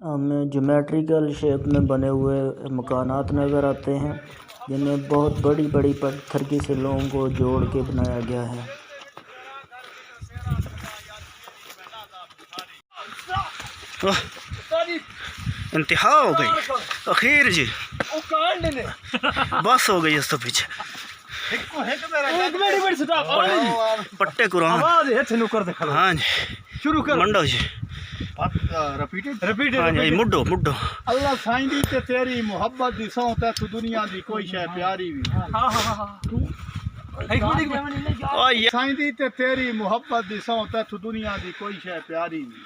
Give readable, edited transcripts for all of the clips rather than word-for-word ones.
ہمیں geometrical shape میں بنے ہوئے مکانات نظر آتے ہیں جنہیں بہت بڑی بڑی پتھر کی سلوں کو جوڑ کے بنایا گیا ہے۔ انتہا ہو گئی اخیر جی، بس ہو گئی اس تو پیچھے پٹے قرآن۔ ہاں جی شروع کر منڈو جی، ریپیٹ ہاں جی مڈو مڈو۔ اللہ سائیں دی تے تیری محبت دی سوں تے تو دنیا دی کوئی شے پیاری وی سائیں دی تے تیری محبت دی سوں تے تو دنیا دی کوئی شے پیاری وی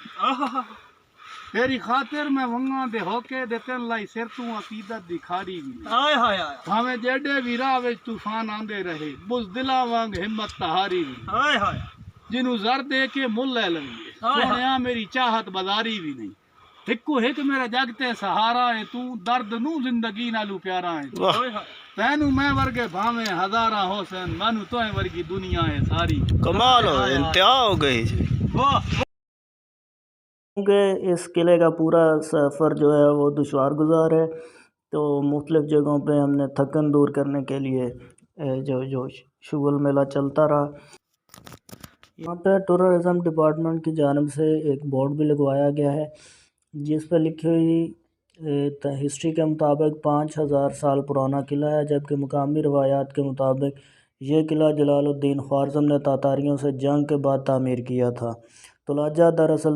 تیری خاطر میں ونگاں دے ہوکے دے تن لائی سر تو عقیدت دی کھاری وی بھاویں جیڈے وی راہ وچ طوفان آندے رہے بز دلاں وانگ ہمت تہاری وی جنوں زر دے کے مل لے لویے سونیا میری چاہت بازاری بھی نہیں ہکو ہک میرا جگ تے سہارا ہے تو درد نو زندگی نالو پیارا ہے تینو میں ورگے بھاویں ہزاراں حسین مینو تو ورگی دنیا ہے ساری۔ کمال ہو، انتہا ہو گئی جی۔ کیونکہ اس قلعے کا پورا سفر جو ہے وہ دشوار گزار ہے، تو مختلف جگہوں پہ ہم نے تھکن دور کرنے کے لیے جو شغل میلہ چلتا رہا۔ یہاں پہ ٹورزم ڈپارٹمنٹ کی جانب سے ایک بورڈ بھی لگوایا گیا ہے جس پہ لکھی ہوئی ہسٹری کے مطابق 5000 سال پرانا قلعہ ہے، جبکہ مقامی روایات کے مطابق یہ قلعہ جلال الدین خوارزم نے تاتاریوں سے جنگ کے بعد تعمیر کیا تھا۔ تلاجہ دراصل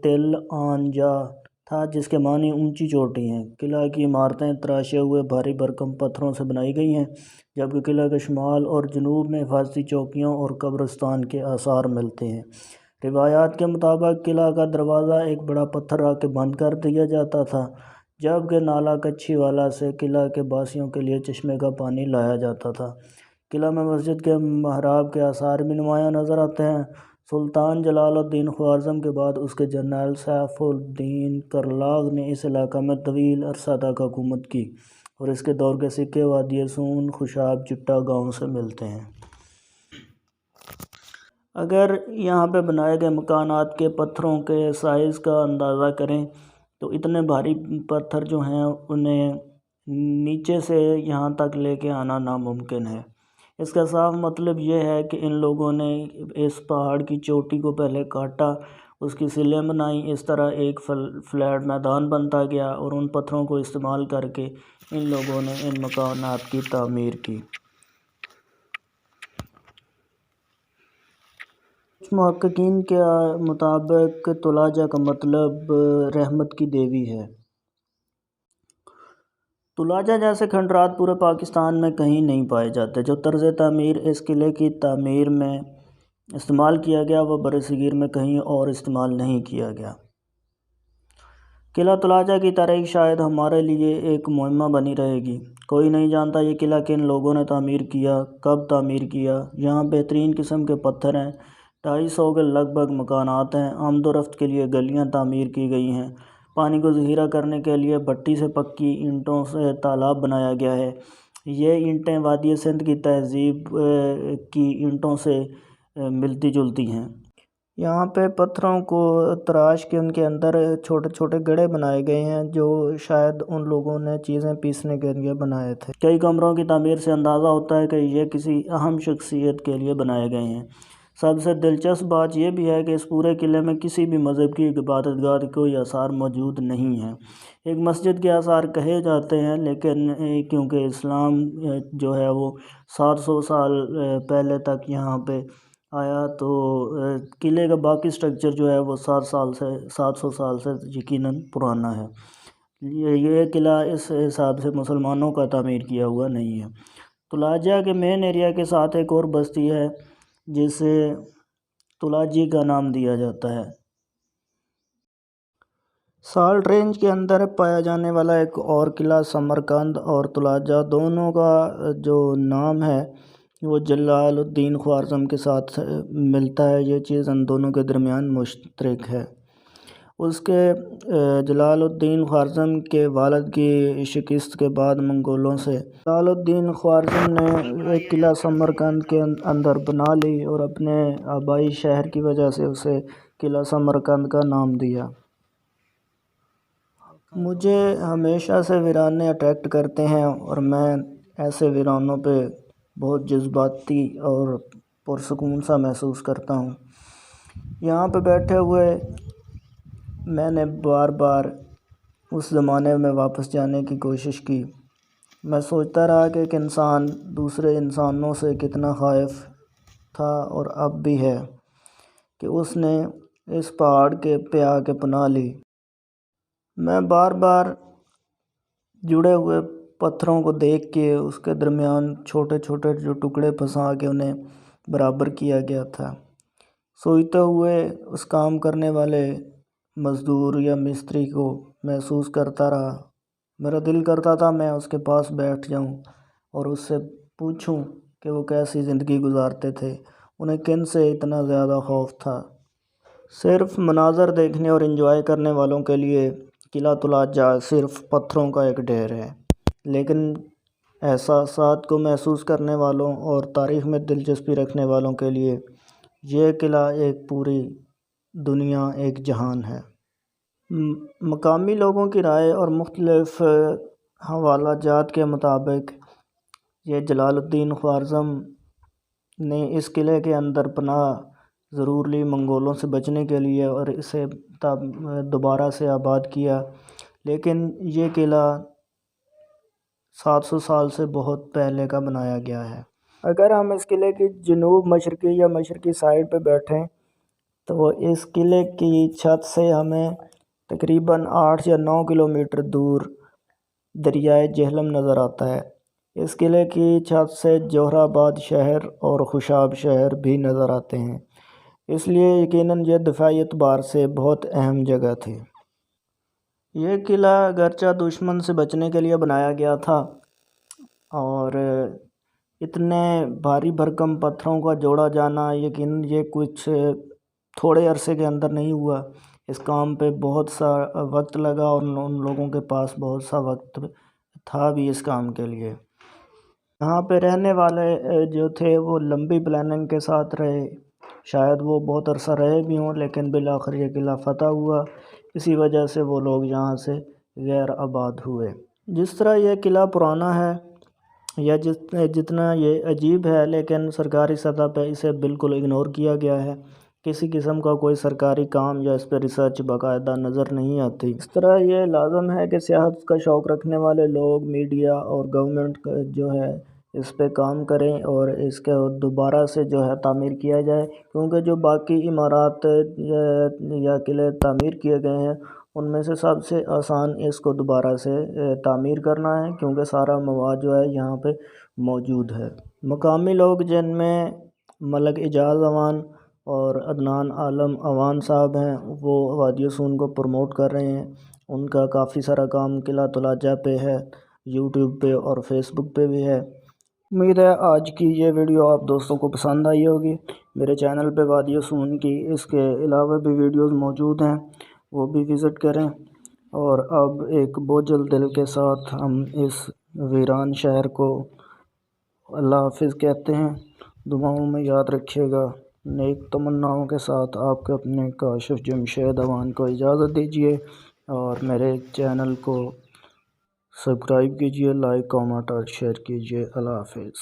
تل آن جا تھا جس کے معنی اونچی چوٹی ہیں۔ قلعہ کی عمارتیں تراشے ہوئے بھاری بھرکم پتھروں سے بنائی گئی ہیں، جبکہ قلعہ کے شمال اور جنوب میں حفاظتی چوکیوں اور قبرستان کے آثار ملتے ہیں۔ روایات کے مطابق قلعہ کا دروازہ ایک بڑا پتھر رکھ کے بند کر دیا جاتا تھا، جبکہ نالہ کچھی والا سے قلعہ کے باسیوں کے لیے چشمے کا پانی لایا جاتا تھا۔ قلعہ میں مسجد کے محراب کے آثار بھی نمایاں نظر آتے ہیں۔ سلطان جلال الدین خوارزم کے بعد اس کے جنرل سیف الدین کرلاغ نے اس علاقہ میں طویل عرصہ تک حکومت کی، اور اس کے دور کے سکے وادی سون خوشاب چٹا گاؤں سے ملتے ہیں۔ اگر یہاں پہ بنائے گئے مکانات کے پتھروں کے سائز کا اندازہ کریں تو اتنے بھاری پتھر جو ہیں انہیں نیچے سے یہاں تک لے کے آنا ناممکن ہے۔ اس کا صاف مطلب یہ ہے کہ ان لوگوں نے اس پہاڑ کی چوٹی کو پہلے کاٹا، اس کی سلیں بنائیں، اس طرح ایک فلیٹ میدان بنتا گیا، اور ان پتھروں کو استعمال کر کے ان لوگوں نے ان مکانات کی تعمیر کی۔ کچھ محققین کے مطابق تلاجہ کا مطلب رحمت کی دیوی ہے۔ تلاجہ جیسے کھنڈرات پورے پاکستان میں کہیں نہیں پائے جاتے۔ جو طرز تعمیر اس قلعے کی تعمیر میں استعمال کیا گیا وہ برصغیر میں کہیں اور استعمال نہیں کیا گیا۔ قلعہ تلاجہ کی تاریخ شاید ہمارے لیے ایک معمہ بنی رہے گی۔ کوئی نہیں جانتا یہ قلعہ کن لوگوں نے تعمیر کیا، کب تعمیر کیا۔ یہاں بہترین قسم کے پتھر ہیں، 250 کے لگ بھگ مکانات ہیں، آمد و رفت کے لیے گلیاں تعمیر کی گئی ہیں، پانی کو ذخیرہ کرنے کے لیے بھٹی سے پکی اینٹوں سے تالاب بنایا گیا ہے۔ یہ اینٹیں وادی سندھ کی تہذیب کی اینٹوں سے ملتی جلتی ہیں۔ یہاں پہ پتھروں کو تراش کے ان کے اندر چھوٹے چھوٹے گڑھے بنائے گئے ہیں جو شاید ان لوگوں نے چیزیں پیسنے کے لیے بنائے تھے۔ کئی کمروں کی تعمیر سے اندازہ ہوتا ہے کہ یہ کسی اہم شخصیت کے لیے بنائے گئے ہیں۔ سب سے دلچسپ بات یہ بھی ہے کہ اس پورے قلعے میں کسی بھی مذہب کی عبادت گاہ کے کوئی آثار موجود نہیں ہیں۔ ایک مسجد کے آثار کہے جاتے ہیں، لیکن کیونکہ اسلام جو ہے وہ 700 سال پہلے تک یہاں پہ آیا تو قلعے کا باقی سٹرکچر جو ہے وہ 700 سال سے یقیناً پرانا ہے۔ یہ قلعہ اس حساب سے مسلمانوں کا تعمیر کیا ہوا نہیں ہے۔ تلاجہ کے مین ایریا کے ساتھ ایک اور بستی ہے جسے تلاجی کا نام دیا جاتا ہے۔ سالٹ رینج کے اندر پایا جانے والا ایک اور قلعہ سمرقند اور تلاجہ دونوں کا جو نام ہے وہ جلال الدین خوارزم کے ساتھ ملتا ہے۔ یہ چیز ان دونوں کے درمیان مشترک ہے۔ اس کے جلال الدین خوارزم کے والد کی شکست کے بعد منگولوں سے جلال الدین خوارزم نے ایک قلعہ سمرقند کے اندر بنا لی اور اپنے آبائی شہر کی وجہ سے اسے قلعہ سمرقند کا نام دیا۔ مجھے ہمیشہ سے ویرانے اٹریکٹ کرتے ہیں اور میں ایسے ویرانوں پہ بہت جذباتی اور پرسکون سا محسوس کرتا ہوں۔ یہاں پہ بیٹھے ہوئے میں نے بار بار اس زمانے میں واپس جانے کی کوشش کی۔ میں سوچتا رہا کہ ایک انسان دوسرے انسانوں سے کتنا خائف تھا اور اب بھی ہے کہ اس نے اس پہاڑ پہ آ کے پناہ لی۔ میں بار بار جڑے ہوئے پتھروں کو دیکھ کے اس کے درمیان چھوٹے چھوٹے جو ٹکڑے پھنسا کے انہیں برابر کیا گیا تھا، سوچتے ہوئے اس کام کرنے والے مزدور یا مستری کو محسوس کرتا رہا۔ میرا دل کرتا تھا میں اس کے پاس بیٹھ جاؤں اور اس سے پوچھوں کہ وہ کیسی زندگی گزارتے تھے، انہیں کن سے اتنا زیادہ خوف تھا۔ صرف مناظر دیکھنے اور انجوائے کرنے والوں کے لیے قلعہ طلعجہ صرف پتھروں کا ایک ڈھیر ہے، لیکن احساسات کو محسوس کرنے والوں اور تاریخ میں دلچسپی رکھنے والوں کے لیے یہ قلعہ ایک پوری دنیا، ایک جہان ہے۔ مقامی لوگوں کی رائے اور مختلف حوالہ جات کے مطابق یہ جلال الدین خوارزم نے اس قلعے کے اندر پناہ ضرور لی منگولوں سے بچنے کے لیے اور اسے دوبارہ سے آباد کیا، لیکن یہ قلعہ 700 سال سے بہت پہلے کا بنایا گیا ہے۔ اگر ہم اس قلعے کی جنوب مشرقی یا مشرقی سائڈ پہ بیٹھیں تو اس قلعے کی چھت سے ہمیں تقریباً 8 یا 9 کلومیٹر دور دریائے جہلم نظر آتا ہے۔ اس قلعے کی چھت سے جوہر آباد شہر اور خوشاب شہر بھی نظر آتے ہیں، اس لیے یقیناً یہ دفاعی اعتبار سے بہت اہم جگہ تھی۔ یہ قلعہ اگرچہ دشمن سے بچنے کے لیے بنایا گیا تھا اور اتنے بھاری بھرکم پتھروں کا جوڑا جانا یقیناً یہ کچھ تھوڑے عرصے کے اندر نہیں ہوا، اس کام پہ بہت سا وقت لگا اور ان لوگوں کے پاس بہت سا وقت تھا بھی اس کام کے لیے۔ یہاں پہ رہنے والے جو تھے وہ لمبی پلاننگ کے ساتھ رہے، شاید وہ بہت عرصہ رہے بھی ہوں، لیکن بالآخر یہ قلعہ فتح ہوا، اسی وجہ سے وہ لوگ یہاں سے غیر آباد ہوئے۔ جس طرح یہ قلعہ پرانا ہے یا جتنا یہ عجیب ہے، لیکن سرکاری سطح پہ اسے بالکل اگنور کیا گیا ہے، کسی قسم کا کوئی سرکاری کام یا اس پہ ریسرچ باقاعدہ نظر نہیں آتی۔ اس طرح یہ لازم ہے کہ سیاحت کا شوق رکھنے والے لوگ، میڈیا اور گورنمنٹ جو ہے اس پہ کام کریں اور اس کے دوبارہ سے جو ہے تعمیر کیا جائے، کیونکہ جو باقی عمارات یا قلعے تعمیر کیے گئے ہیں ان میں سے سب سے آسان اس کو دوبارہ سے تعمیر کرنا ہے، کیونکہ سارا مواد جو ہے یہاں پہ موجود ہے۔ مقامی لوگ جن میں ملک اعجاز اوان اور عدنان عالم اوان صاحب ہیں، وہ وادی سون کو پروموٹ کر رہے ہیں۔ ان کا کافی سارا کام قلعہ طلعجہ پہ ہے، یوٹیوب پہ اور فیس بک پہ بھی ہے۔ امید ہے آج کی یہ ویڈیو آپ دوستوں کو پسند آئی ہوگی۔ میرے چینل پہ وادی سون کی اس کے علاوہ بھی ویڈیوز موجود ہیں، وہ بھی وزٹ کریں۔ اور اب ایک بوجھل دل کے ساتھ ہم اس ویران شہر کو اللہ حافظ کہتے ہیں۔ دعاؤں میں یاد رکھیے گا۔ نیک تمناؤں کے ساتھ آپ کے اپنے کاشف جمشید اوان کو اجازت دیجیے اور میرے چینل کو سبسکرائب کیجیے، لائک، کامنٹ اور شیئر کیجیے۔ اللہ حافظ۔